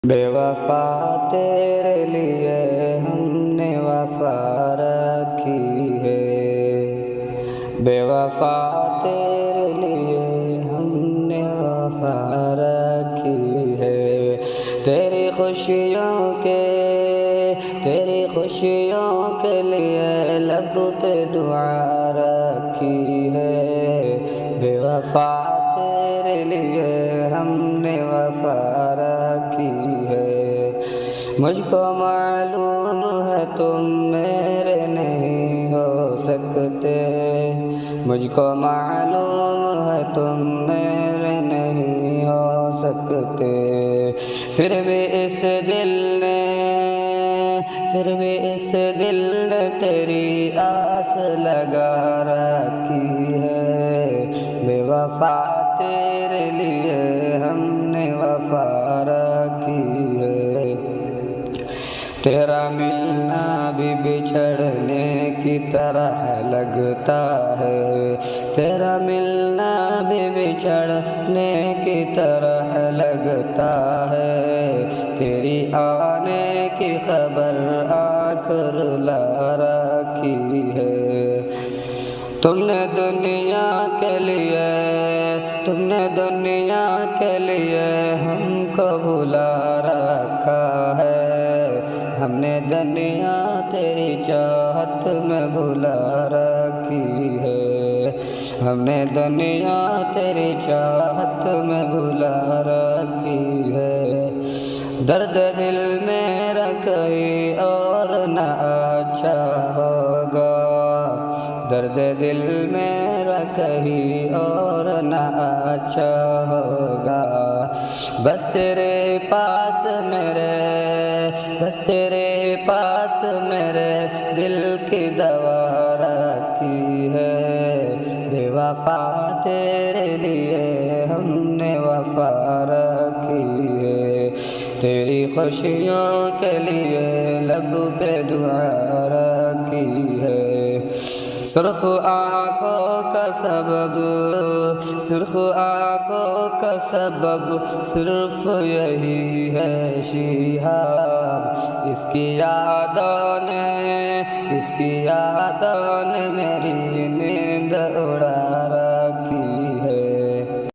بے وفا تیرے لیے ہم نے وفا رکھی ہے، بے وفا تیرے لیے ہم نے وفا رکھی ہے، تیری خوشیوں کے لیے لب پہ دعا رکھی ہے، بے وفا تیرے لیے ہم نے وفا رکھی ہے، مجھ کو معلوم ہے تم میرے نہیں ہو سکتے، مجھ کو معلوم ہے تم میرے نہیں ہو سکتے، پھر بھی اس دل نے تیری آس لگا رکھی ہے، بے وفا تیرے لیے ہم نے وفا رکھی ہے، تیرا ملنا بھی بچھڑنے کی طرح لگتا ہے، تیرا ملنا بھی بچھڑنے کی طرح لگتا ہے، تیری آنے کی خبر آنکھ رلا رکھی ہے، تم نے دنیا کے لیے ہم کو بھلا رکھا ہے، ہم نے دنیا تیری چاہت میں بھلا رکھی ہے، ہم نے دنیا تیری چاہت میں بھلا رکھی ہے، درد دل میرا کہیں اور نہ اچھا ہوگا، درد دل میرا کہیں اور نہ اچھا ہوگا، بس تیرے پاس میرے دل کی دوا رکھی ہے، بے وفا تیرے لیے ہم نے وفا رکھی ہے، تیری خوشیوں کے لیے لب پہ دعا رکھی ہے، سرخ آنکھوں کا سبب صرف یہی ہے شہاب، اس کی یادوں نے میری نیند اڑا